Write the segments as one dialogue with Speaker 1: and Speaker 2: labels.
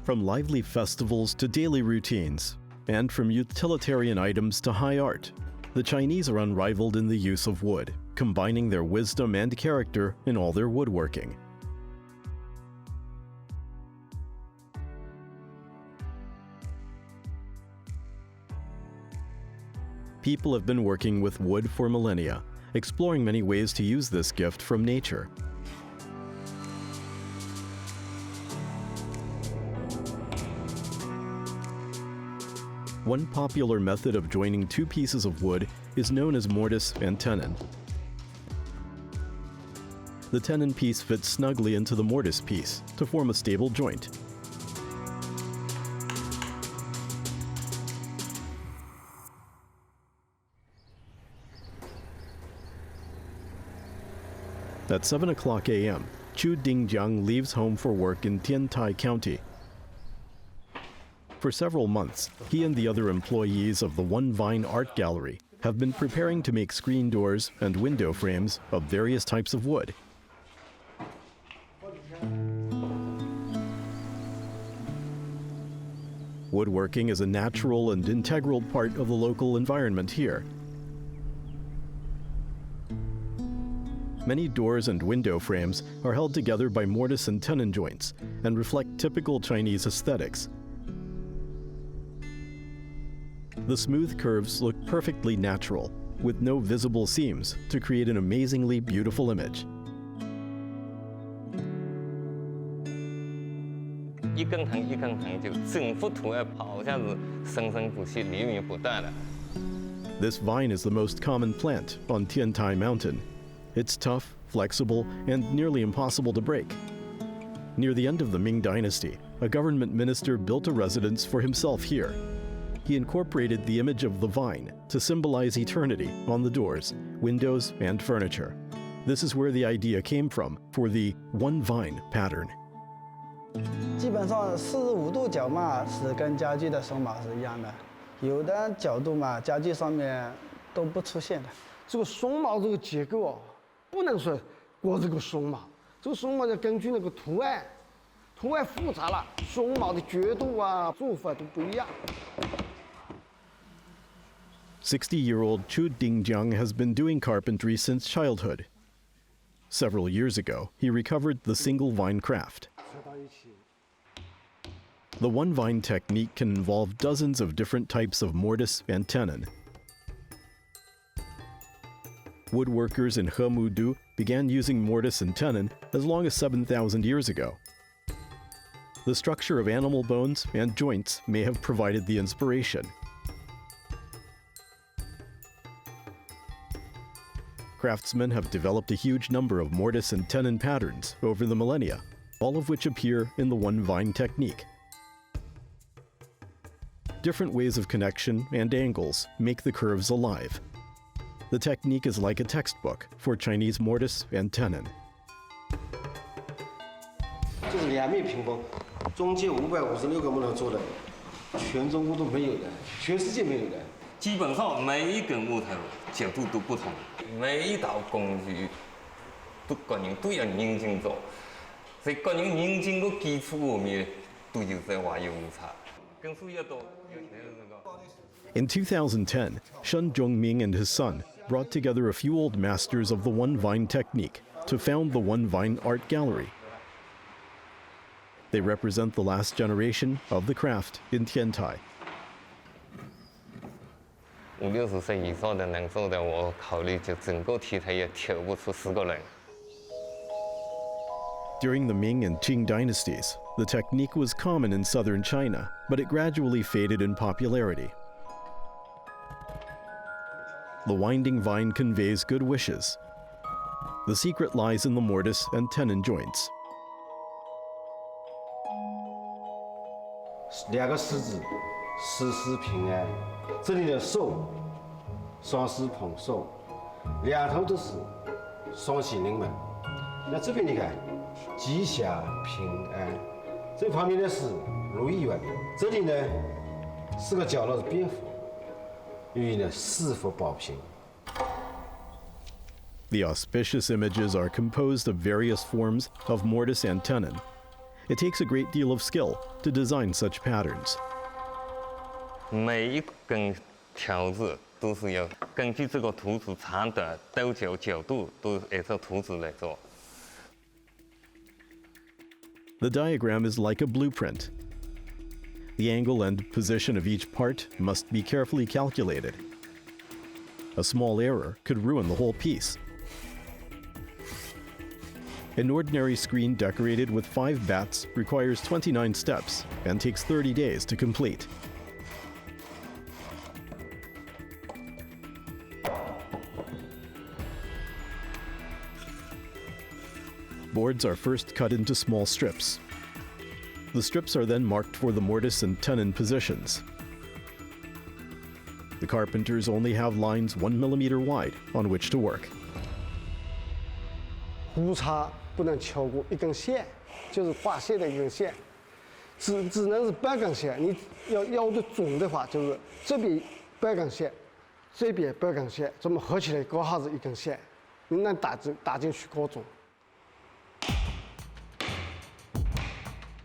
Speaker 1: From lively festivals to daily routines, and from utilitarian items to high art, the Chinese are unrivaled in the use of wood, combining their wisdom and character in all their woodworking. People have been working with wood for millennia, exploring many ways to use this gift from nature. One popular method of joining two pieces of wood is known as mortise and tenon. The tenon piece fits snugly into the mortise piece to form a stable joint. At 7 o'clock a.m., Zhejiang leaves home for work in Tiantai County. For several months, he and the other employees of the One Vine Art Gallery have been preparing to make screen doors and window frames of various types of wood. Woodworking is a natural and integral part of the local environment here. Many doors and window frames are held together by mortise and tenon joints and reflect typical Chinese aesthetics. The smooth curves look perfectly natural, with no visible seams, to create an amazingly beautiful image. This vine is the most common plant on Tiantai Mountain. It's tough, flexible, and nearly impossible to break. Near the end of the Ming Dynasty, a government minister built a residence for himself here. He incorporated the image of the vine to symbolize eternity on the doors, windows, and furniture. This is where the idea came from for the One Vine pattern.
Speaker 2: 基本上45度角嘛是跟家具的榫卯是一样的，有的角度嘛家具上面都不出现的。
Speaker 3: 这个榫卯这个结构啊，不能说过这个榫卯，这个榫卯要根据那个图案，图案复杂了，榫卯的角度啊做法都不一样。
Speaker 1: 60-year-old Zhu Bridge has been doing carpentry since childhood. Several years ago, he recovered the single vine craft. The one vine technique can involve dozens of different types of mortise and tenon. Woodworkers in Hemudu began using mortise and tenon as long as 7,000 years ago. The structure of animal bones and joints may have provided the inspiration. Craftsmen have developed a huge number of mortise and tenon patterns over the millennia, all of which appear in the one vine technique. Different ways of connection and angles make the curves alive. The technique is like a textbook for Chinese mortise and tenon.
Speaker 3: 这是2面屏风，中间556个木头做的，全中国都没有的，全世界没有的。
Speaker 4: 基本上每一根木头角度都不同，每一道工序都个人都要认真做，所以个人认真的基础下面都有在话有误差，根数越多，有些那个。
Speaker 1: In 2010, Shen Zhongming and his son brought together a few old masters of the One Vine technique to found the One Vine Art Gallery. They represent the last generation of the craft in Tiantai.
Speaker 4: 50、60岁以上的能做的，我考虑就整个体态也挑不出10个人。
Speaker 1: During the Ming and Qing dynasties, the technique was common in southern China, but it gradually faded in popularity. The winding vine conveys good wishes. The secret lies in the mortise and tenon joints.
Speaker 3: 2个狮子，事事平安。这里的寿，双狮捧寿，2头都是双喜临门。那这边你看，吉祥平安。这旁边呢是如意丸，这里呢是个角落的蝙蝠，寓意呢四福保平。
Speaker 1: The auspicious images are composed of various forms of mortise and tenon. It takes a great deal of skill to design such patterns.
Speaker 4: 每一根条子都是要根据这个图纸长短、兜角、角度都按照图纸来做。
Speaker 1: The diagram is like a blueprint. The angle and position of each part must be carefully calculated. A small error could ruin the whole piece. An ordinary screen decorated with 5 bats requires 29 steps and takes 30 days to complete. Boards are first cut into small strips. The strips are then marked for the mortise and tenon positions. The carpenters only have lines 1 millimeter wide on which to work.
Speaker 2: 误差不能超过1根线，就是画线的1根线，只能是半根线。你要的准的话，就是这边半根线，这边半根线，这么合起来刚好是1根线，你能打进去高准。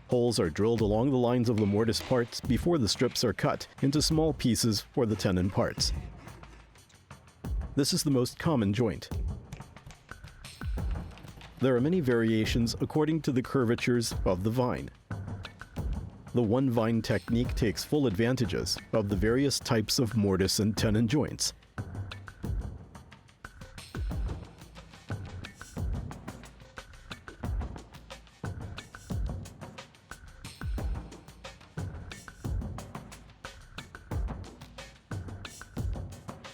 Speaker 1: Holes are drilled along the lines of the mortise parts before the strips are cut into small pieces for the tenon parts. This is the most common joint. There are many variations according to the curvatures of the vine. The one vine technique takes full advantages of the various types of mortise and tenon joints.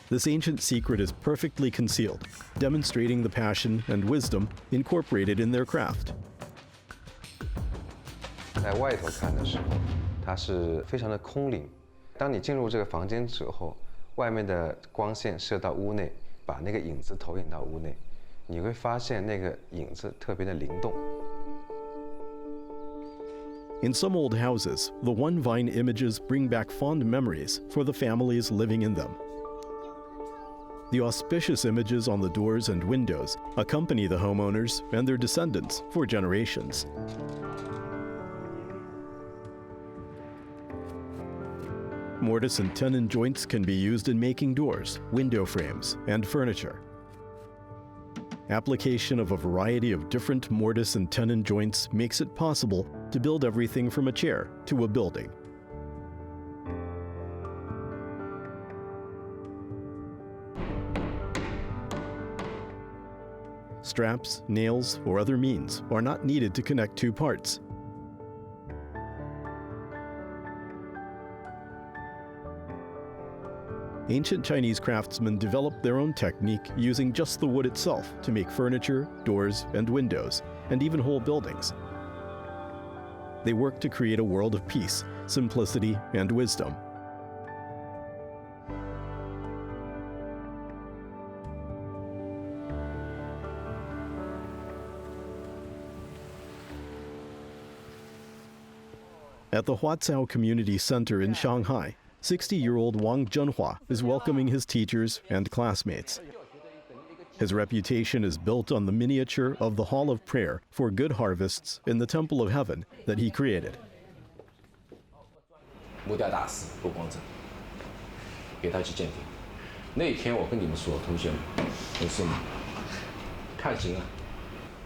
Speaker 1: This ancient secret is perfectly concealed, demonstrating the passion and wisdom incorporated in their craft.
Speaker 5: 在外头看的时候，它是非常的空灵。当你进入这个房间之后，外面的光线射到屋内，把那个影子投影到屋内，你会发现那个影子特别的灵动。
Speaker 1: In some old houses, the one vine images bring back fond memories for the families living in them. The auspicious images on the doors and windows accompany the homeowners and their descendants for generations. Mortise and tenon joints can be used in making doors, window frames, and furniture. Application of a variety of different mortise and tenon joints makes it possible to build everything from a chair to a building. Straps, nails, or other means are not needed to connect 2 parts. Ancient Chinese craftsmen developed their own technique using just the wood itself to make furniture, doors, and windows, and even whole buildings. They worked to create a world of peace, simplicity, and wisdom. At the Huazhao Community Center in Shanghai, 60-year-old Wang Zhenhua is welcoming his teachers and classmates. His reputation is built on the miniature of the Hall of Prayer for Good Harvests in the Temple of Heaven that he created.
Speaker 6: 木雕大师不光正，给他去鉴定。那天我跟你们说，同学们，同事们，看行啊。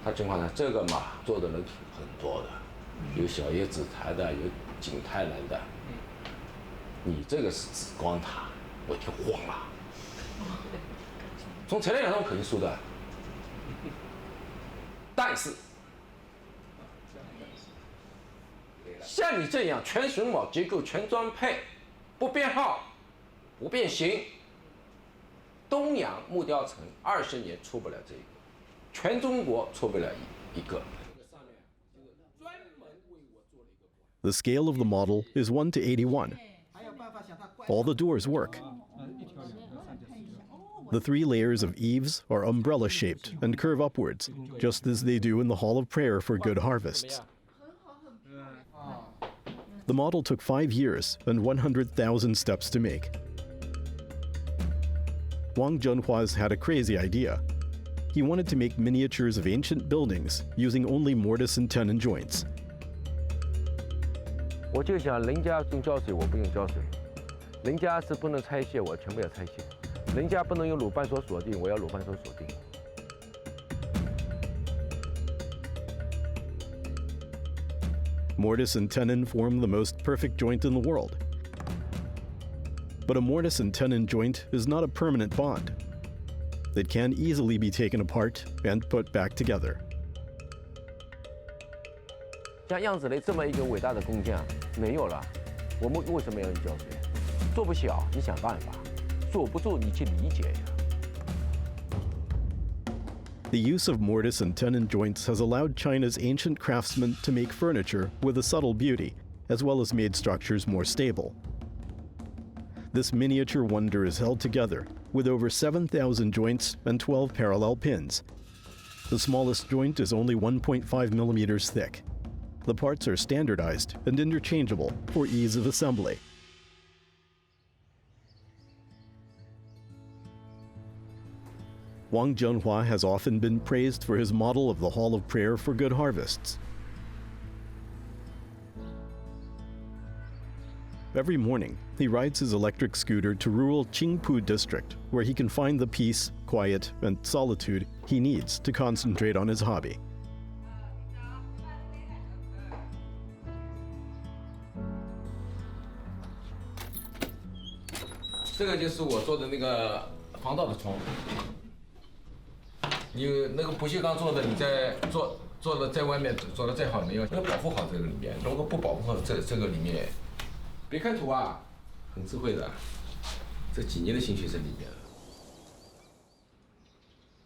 Speaker 6: 他情况呢，这个马做的人很多的，有小叶紫檀的，有景泰蓝的。你这个是紫光塔，我听慌了。从材料上我肯定输的，但是像你这样全榫卯结构、全装配、不编号、不变形，东洋木雕城20年出不了这个，全中国出不了一个。
Speaker 1: The scale of the model is 1 to 81. All the doors work. The 3 layers of eaves are umbrella-shaped and curve upwards, just as they do in the Hall of Prayer for Good Harvests. The model took 5 years and 100,000 steps to make. Wang Zhenhua's had a crazy idea. He wanted to make miniatures of ancient buildings using only mortise and tenon joints.
Speaker 6: 我就想人家用胶水，我不用胶水；人家是不能拆卸，我全部要拆卸；人家不能用鲁班锁锁定，我要鲁班锁锁定。
Speaker 1: Mortise and tenon form the most perfect joint in the world. But a mortise and tenon joint is not a permanent bond. It can easily be taken apart and put back together.
Speaker 6: 像样子雷这么一个伟大的工匠没有了，我们为什么要用胶水？做不小，你想办法；做不住，你去理解呀。
Speaker 1: The use of mortise and tenon joints has allowed China's ancient craftsmen to make furniture with a subtle beauty, as well as made structures more stable. This miniature wonder is held together with over 7,000 joints and 12 parallel pins. The smallest joint is only 1.5 millimeters thick. The parts are standardized and interchangeable for ease of assembly. Wang Zhenhua has often been praised for his model of the Hall of Prayer for good harvests. Every morning, he rides his electric scooter to rural Qingpu district, where he can find the peace, quiet, and solitude he needs to concentrate on his hobby.
Speaker 6: 这个就是我做的那个防盗的窗。你那个不锈钢做的，你在做的在外面做的再好，你要保护好这个里面。如果不保护好这个里面，别看图啊，很智慧的，这几年的心血在里面。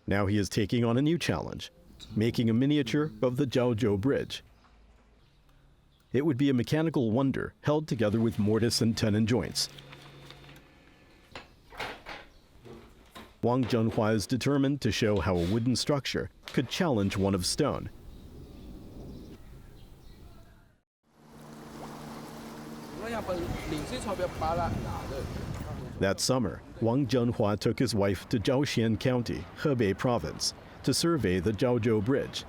Speaker 1: Now he is taking on a new challenge, making a miniature of the Jiaozhou Bridge. It would be a mechanical wonder held together with mortise and tenon joints. Wang Zhenhua is determined to show how a wooden structure could challenge one of stone. That summer, Wang Zhenhua took his wife to Zhaoxian County, Hebei Province, to survey the Jiaozhou Bridge.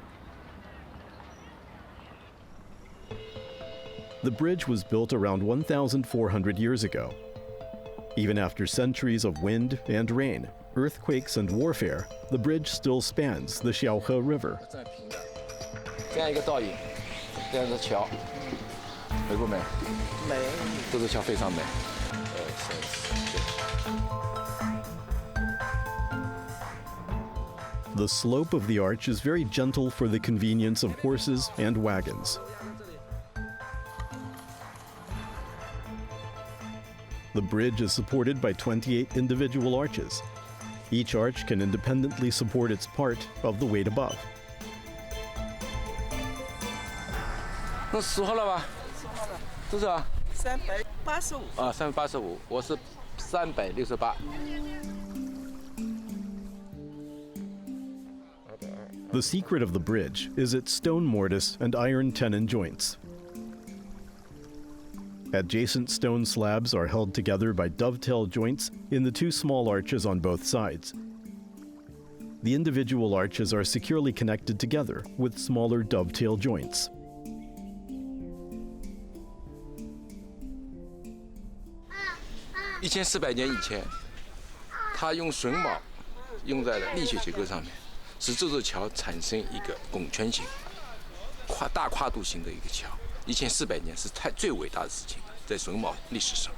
Speaker 1: The bridge was built around 1,400 years ago. Even after centuries of wind and rain, earthquakes and warfare, the bridge still spans the Xiaohe River.
Speaker 6: 这样一个倒影，这样的桥，美不美？美，这个桥非常美。
Speaker 1: The slope of the arch is very gentle for the convenience of horses and wagons. The bridge is supported by 28 individual arches. Each arch can independently support its part of the weight above.
Speaker 6: 那10号了吧？多少
Speaker 7: 385。
Speaker 6: 啊，385，我是368。
Speaker 1: The secret of the bridge is its stone mortise and iron tenon joints. Adjacent stone slabs are held together by dovetail joints in the two small arches on both sides. The individual arches are securely connected together with smaller dovetail joints.
Speaker 6: 1400年以前，他用榫卯用在了力学结构上面，使这座桥产生一个拱圈形、大跨度型的一个桥。1400年是最伟大的事情了，在榫卯历史上。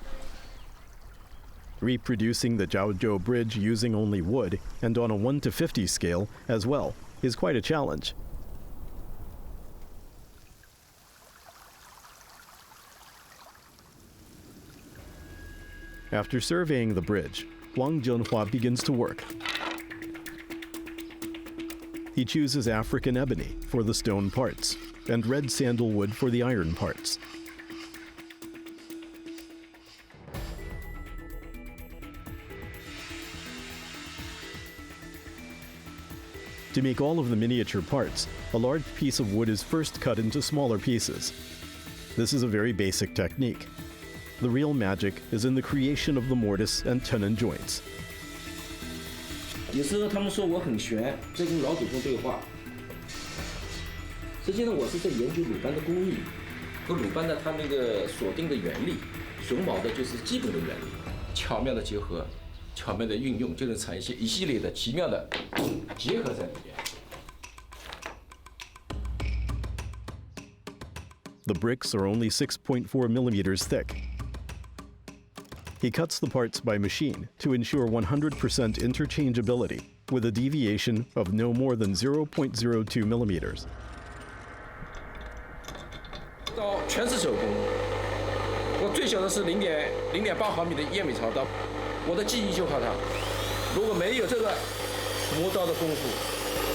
Speaker 1: Reproducing the Jiaozhou Bridge using only wood and on a 1:50 scale as well is quite a challenge. After surveying the bridge, Wang Zhenhua begins to work. He chooses African ebony for the stone parts and red sandalwood for the iron parts. To make all of the miniature parts, a large piece of wood is first cut into smaller pieces. This is a very basic technique. The real magic is in the creation of the mortise and tenon joints.
Speaker 8: 有时候他们说我很玄，在跟老祖宗对话。实际上我是在研究鲁班的工艺，
Speaker 6: 和鲁班的它那个锁定的原理，榫卯的就是基本的原理，巧妙的结合，巧妙的运用，就能产生一系列的奇妙的结合在里面。
Speaker 1: The bricks are only 6.4 millimeters thick. He cuts the parts by machine to ensure 100% interchangeability with a deviation of no more than 0.02 millimeters.
Speaker 6: 刀全是手工，我最小的是0.8毫米的燕尾槽刀，我的记忆就靠它。如果没有这个磨刀的功夫，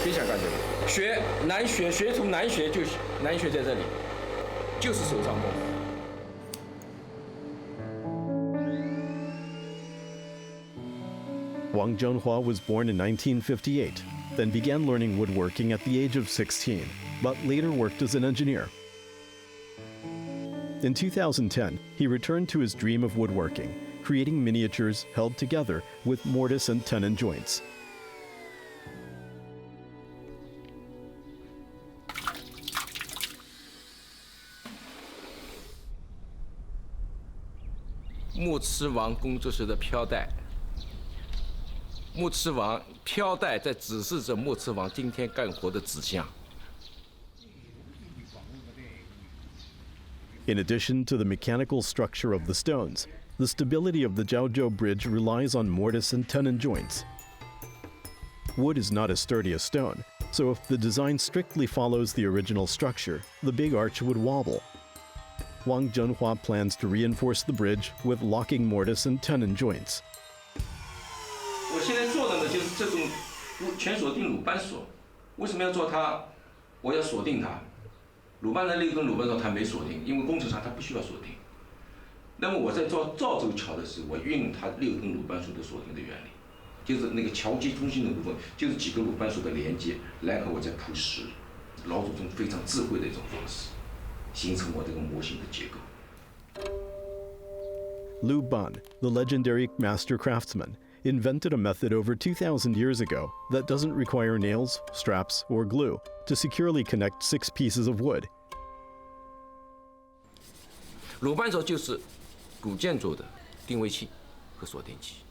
Speaker 6: 别想干这个。学徒难学，就难学在这里，就是手上功夫。
Speaker 1: Wang Zhenhua was born in 1958, then began learning woodworking at the age of 16, but later worked as an engineer. In 2010, he returned to his dream of woodworking, creating miniatures held together with mortise and tenon joints.
Speaker 6: 木痴王工作室的飘带。 木痴王飘带在指示着木痴王今天干活的指向。
Speaker 1: In addition to the mechanical structure of the stones, the stability of the Jiaozhou Bridge relies on mortise and tenon joints. Wood is not as sturdy as stone, so if the design strictly follows the original structure, the big arch would wobble. Wang Zhenhua plans to reinforce the bridge with locking mortise and tenon joints.
Speaker 6: 我现在做的呢，就是这种全锁定鲁班锁。为什么要做它？我要锁定它。鲁班的6根鲁班锁它没锁定，因为工程上它不需要锁定。那么我在做赵州桥的时候，我运用它6根鲁班锁的锁定的原理，就是那个桥基中心的部分，就是几个鲁班锁的连接，然后我再铺石，老祖宗非常智慧的一种方式，形成我这个模型的结构。
Speaker 1: Lu Ban, the legendary master craftsman, invented a method over 2,000 years ago that doesn't require nails, straps, or glue to securely connect 6 pieces of wood.
Speaker 6: 鲁班锁就是古建筑的定位器和锁定器。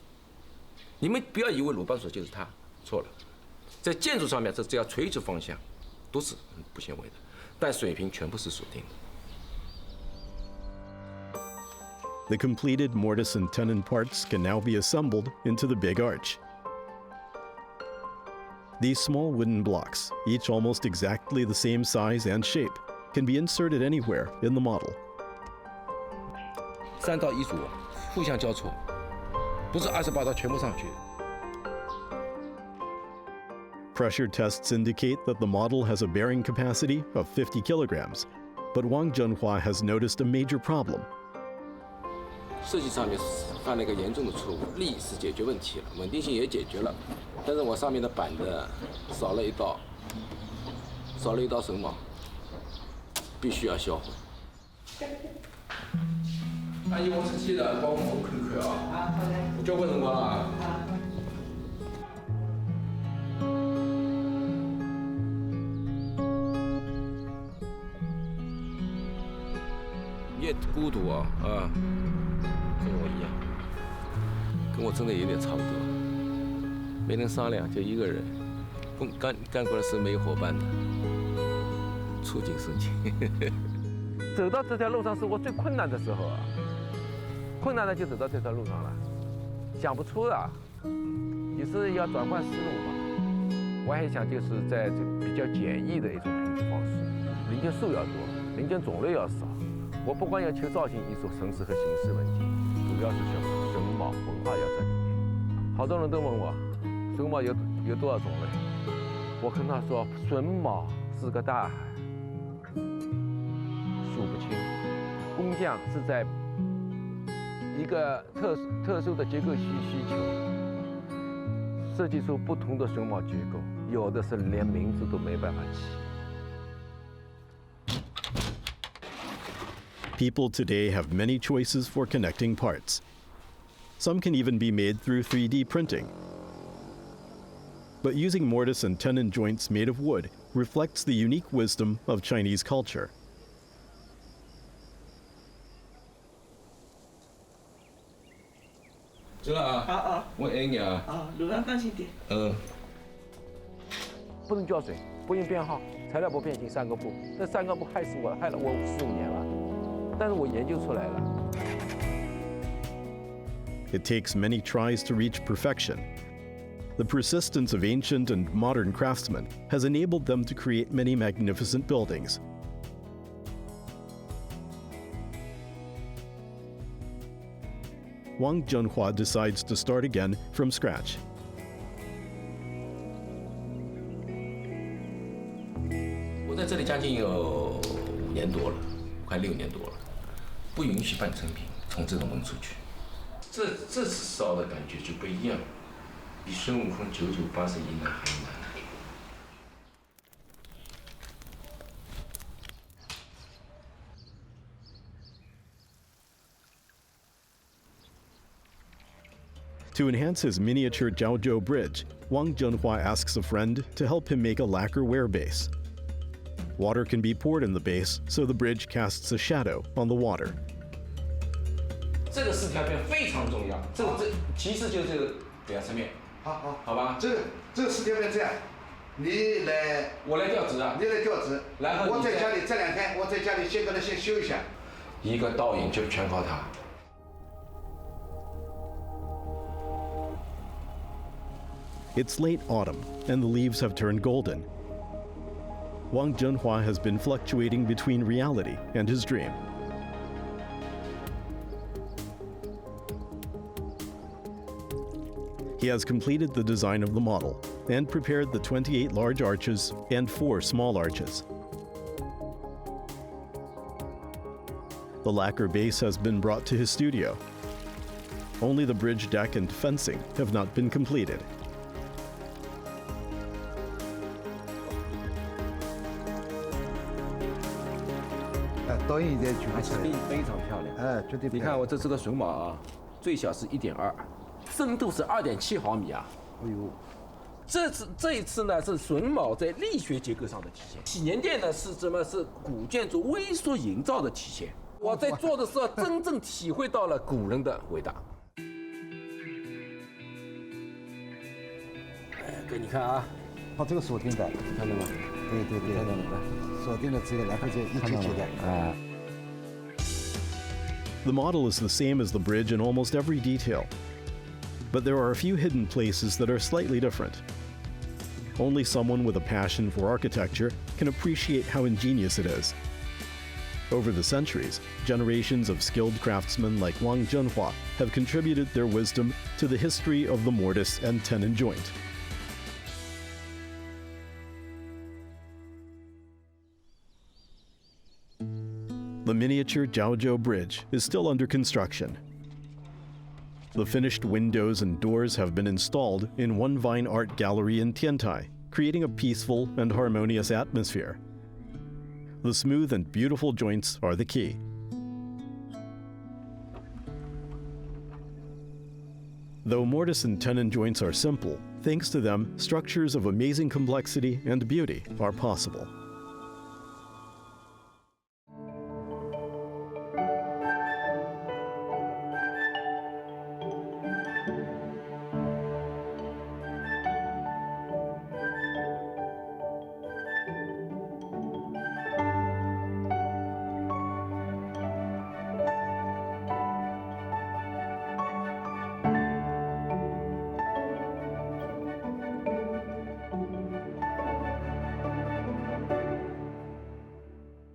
Speaker 6: 你们不要以为鲁班锁就是它，错了。在建筑上面，这只要垂直方向都是不显微的，但水平全部是锁定的。
Speaker 1: The completed mortise and tenon parts can now be assembled into the big arch. These small wooden blocks, each almost exactly the same size and shape, can be inserted anywhere in the model.
Speaker 6: 3到1组互相交错，不是28刀全部上去。
Speaker 1: Pressure tests indicate that the model has a bearing capacity of 50 kilograms, but Wang Zhenhua has noticed a major problem.
Speaker 6: 设计上面犯了一个严重的错误，力是解决问题了，稳定性也解决了，但是我上面的板子少了一道榫卯，必须要销毁。阿姨，我是记得帮我看看啊。好嘞。交关辰光了。你也孤独啊啊！ 跟我一样，跟我真的有点差不多，没人商量，就一个人，干活的时候没有伙伴的，触景生情。走到这条路上是我最困难的时候啊，困难的就走到这条路上了，想不出啊，也是要转换思路嘛。我还想就是在这比较简易的一种拼织方式，零件数要多，零件种类要少。我不光要求造型艺术、层次和形式问题。 主要是选榫卯文化要在里面。好多人都问我，榫卯有多少种类？我跟他说，榫卯是个大海，数不清。工匠是在一个特殊的结构需求，设计出不同的榫卯结构，有的是连名字都没办法起。
Speaker 1: People today have many choices for connecting parts. Some can even be made through 3D printing. But using mortise and tenon joints made of wood reflects the unique wisdom of Chinese culture.
Speaker 6: 知道啊？我爱你啊。
Speaker 7: 路上当心点。
Speaker 9: 不能浇水，不用编号，材料不变形3个不，这3个不害死我，害了我4、5年了，但是我研究出来了。
Speaker 1: It takes many tries to reach perfection. The persistence of ancient and modern craftsmen has enabled them to create many magnificent buildings. Wang Zhenhua decides to start again from scratch.
Speaker 6: 我在这里将近有5年多了，快6年多了，不允许半成品从这种门出去。这次烧的感觉就不一样，比孙悟空9981难还难。
Speaker 1: To enhance his miniature Jiaozhou Bridge, Wang Zhenhua asks a friend to help him make a lacquer wear base. Water can be poured in the base, so the bridge casts a shadow on the water.
Speaker 6: 这个4条边非常重要，这其实就是这个2层面。好吧。这个4条边这样，我来调纸啊，你来调纸，然后我在家里这2天，我在家里先给它修一下，一个倒影就全靠它。
Speaker 1: It's late autumn, and the leaves have turned golden. Wang Zhenhua has been fluctuating between reality and his dream. He has completed the design of the model and prepared the 28 large arches and 4 small arches. The lacquer base has been brought to his studio. Only the bridge deck and fencing have not been completed.
Speaker 3: 倒影一点去，
Speaker 9: 非常漂亮。
Speaker 3: 哎，绝对。
Speaker 9: 你看我这个榫卯啊，最小是1.2，深度是2.7毫米啊。哎呦，这一次呢是榫卯在力学结构上的体现，体年殿呢是古建筑微缩营造的体现。我在做的时候真正体会到了古人的伟大。哎，哥你看啊，
Speaker 3: 好，这个锁定的，
Speaker 9: 你看到吗？
Speaker 3: 对，
Speaker 9: 看到了吧？
Speaker 3: 锁定了之后，然后就一起起来。
Speaker 1: The model is the same as the bridge in almost every detail, but there are a few hidden places that are slightly different. Only someone with a passion for architecture can appreciate how ingenious it is. Over the centuries, generations of skilled craftsmen like Wang Zhenhua have contributed their wisdom to the history of the mortise and tenon joint. The miniature Jiaozhou Bridge is still under construction. The finished windows and doors have been installed in One Vine Art Gallery in Tiantai, creating a peaceful and harmonious atmosphere. The smooth and beautiful joints are the key. Though mortise and tenon joints are simple, thanks to them, structures of amazing complexity and beauty are possible.